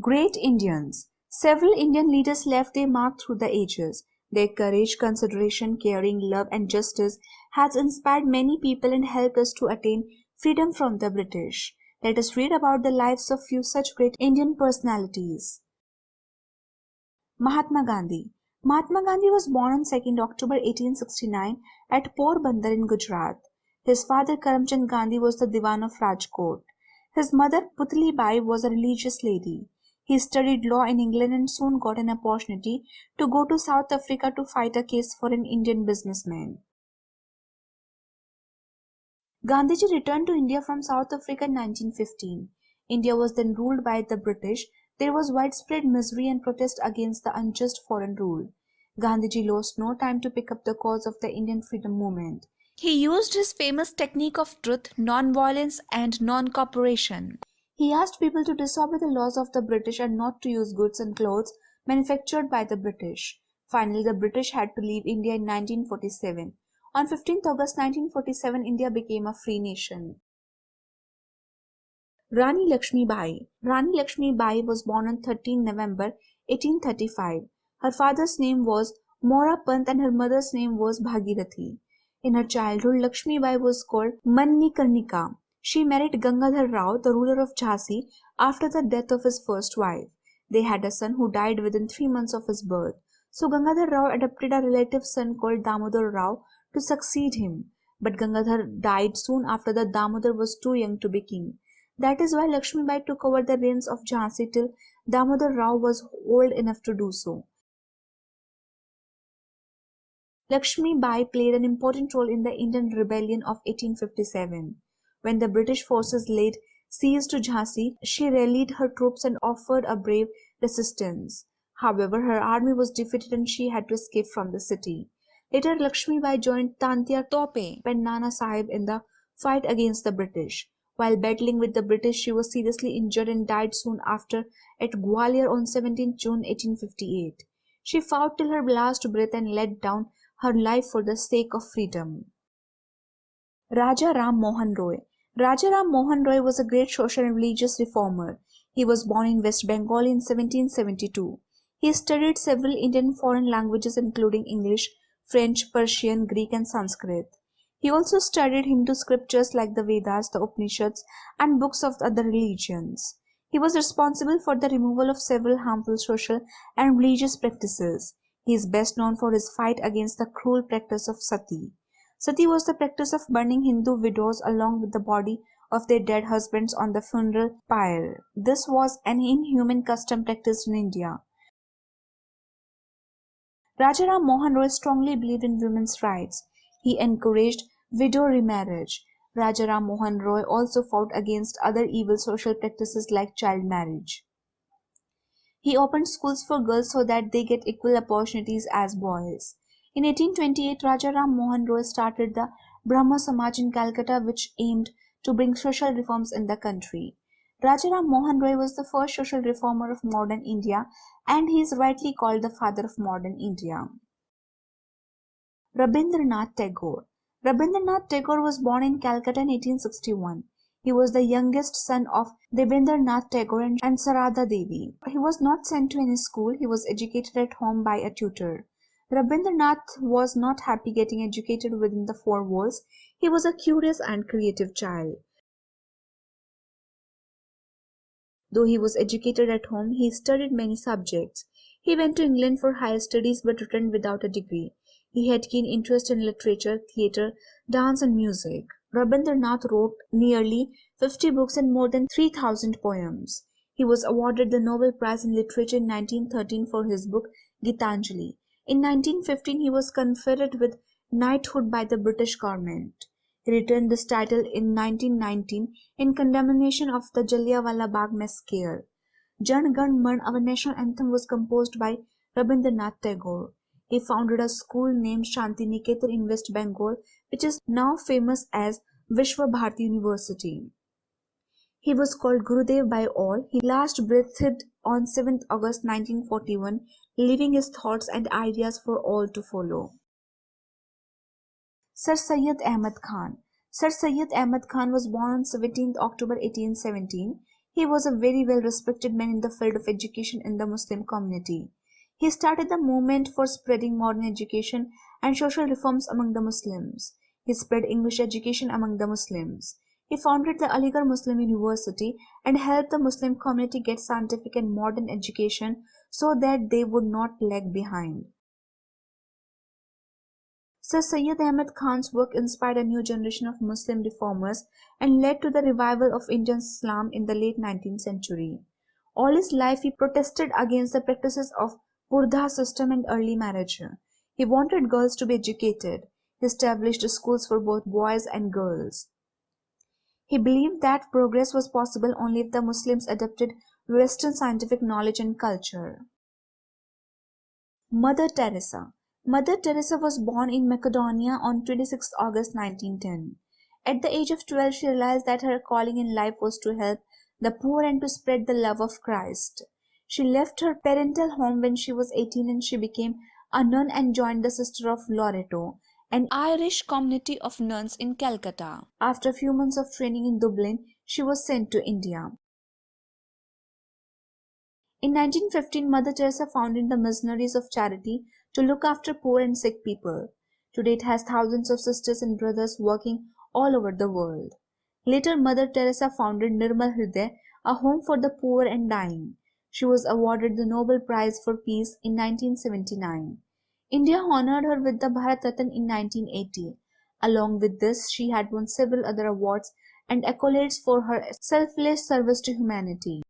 Great Indians. Several Indian leaders left their mark through the ages. Their courage, consideration, caring, love, and justice has inspired many people and helped us to attain freedom from the British. Let us read about the lives of few such great Indian personalities. Mahatma Gandhi. Mahatma Gandhi was born on 2nd October 1869 at Porbandar in Gujarat. His father Karamchand Gandhi was the Diwan of Rajkot. His mother Putli Bai was a religious lady. He studied law in England and soon got an opportunity to go to South Africa to fight a case for an Indian businessman. Gandhiji returned to India from South Africa in 1915. India was then ruled by the British. There was widespread misery and protest against the unjust foreign rule. Gandhiji lost no time to pick up the cause of the Indian freedom movement. He used his famous technique of truth, non-violence and non-cooperation. He asked people to disobey the laws of the British and not to use goods and clothes manufactured by the British. Finally, the British had to leave India in 1947. On 15th August 1947, India became a free nation. Rani Lakshmi Bai. Rani Lakshmi Bai was born on 13 November 1835. Her father's name was Mora Pant and her mother's name was Bhagirathi. In her childhood, Lakshmi Bai was called Manikarnika. She married Gangadhar Rao, the ruler of Jhansi, after the death of his first wife. They had a son who died within 3 months of his birth. So Gangadhar Rao adopted a relative's son called Damodar Rao to succeed him. But Gangadhar died soon after that Damodar was too young to be king. That is why Lakshmi Bai took over the reins of Jhansi till Damodar Rao was old enough to do so. Lakshmi Bai played an important role in the Indian Rebellion of 1857. When the British forces laid siege to Jhansi, she rallied her troops and offered a brave resistance. However, her army was defeated and she had to escape from the city. Later, Lakshmi Bai joined Tantia Tope and Nana Sahib in the fight against the British. While battling with the British, she was seriously injured and died soon after at Gwalior on 17 June 1858. She fought till her last breath and laid down her life for the sake of freedom. Raja Ram Mohan Roy. Raja Ram Mohan Roy was a great social and religious reformer. He was born in West Bengal in 1772. He studied several Indian foreign languages including English, French, Persian, Greek and Sanskrit. He also studied Hindu scriptures like the Vedas, the Upanishads and books of other religions. He was responsible for the removal of several harmful social and religious practices. He is best known for his fight against the cruel practice of sati. Sati was the practice of burning Hindu widows along with the body of their dead husbands on the funeral pyre. This was an inhuman custom practiced in India. Rajaram Mohan Roy strongly believed in women's rights. He encouraged widow remarriage. Rajaram Mohan Roy also fought against other evil social practices like child marriage. He opened schools for girls so that they get equal opportunities as boys. In 1828, Rajaram Mohan Roy started the Brahmo Samaj in Calcutta, which aimed to bring social reforms in the country. Rajaram Mohan Roy was the first social reformer of modern India, and he is rightly called the father of modern India. Rabindranath Tagore. Rabindranath Tagore was born in Calcutta in 1861. He was the youngest son of Debindranath Tagore and Sarada Devi. He was not sent to any school. He was educated at home by a tutor. Rabindranath was not happy getting educated within the four walls. He was a curious and creative child. Though he was educated at home, he studied many subjects. He went to England for higher studies but returned without a degree. He had keen interest in literature, theatre, dance and music. Rabindranath wrote nearly 50 books and more than 3,000 poems. He was awarded the Nobel Prize in Literature in 1913 for his book Gitanjali. In 1915, he was conferred with knighthood by the British government. He returned this title in 1919 in condemnation of the Jallianwala Bagh massacre. Jan Gan Man, our national anthem, was composed by Rabindranath Tagore. He founded a school named Shantiniketan in West Bengal, which is now famous as Vishwa Bharati University. He was called Gurudev by all. He last breathed on 7th August 1941, leaving his thoughts and ideas for all to follow. Sir Syed Ahmad Khan. Sir Syed Ahmad Khan was born on 17th October 1817. He was a very well respected man in the field of education in the Muslim community. He started the movement for spreading modern education and social reforms among the Muslims. He spread English education among the Muslims. He founded the Aligarh Muslim University and helped the Muslim community get scientific and modern education so that they would not lag behind. Sir Syed Ahmad Khan's work inspired a new generation of Muslim reformers and led to the revival of Indian Islam in the late 19th century. All his life he protested against the practices of Purdah system and early marriage. He wanted girls to be educated. He established schools for both boys and girls. He believed that progress was possible only if the Muslims adopted Western scientific knowledge and culture. Mother Teresa. Mother Teresa was born in Macedonia on 26 August 1910. At the age of 12, she realized that her calling in life was to help the poor and to spread the love of Christ. She left her parental home when she was 18 and she became a nun and joined the Sister of Loreto, an Irish community of nuns in Calcutta. After a few months of training in Dublin, she was sent to India. In 1915, Mother Teresa founded the Missionaries of Charity to look after poor and sick people. Today it has thousands of sisters and brothers working all over the world. Later, Mother Teresa founded Nirmal Hriday, a home for the poor and dying. She was awarded the Nobel Prize for Peace in 1979. India honored her with the Bharat Ratna in 1980. Along with this, she had won several other awards and accolades for her selfless service to humanity.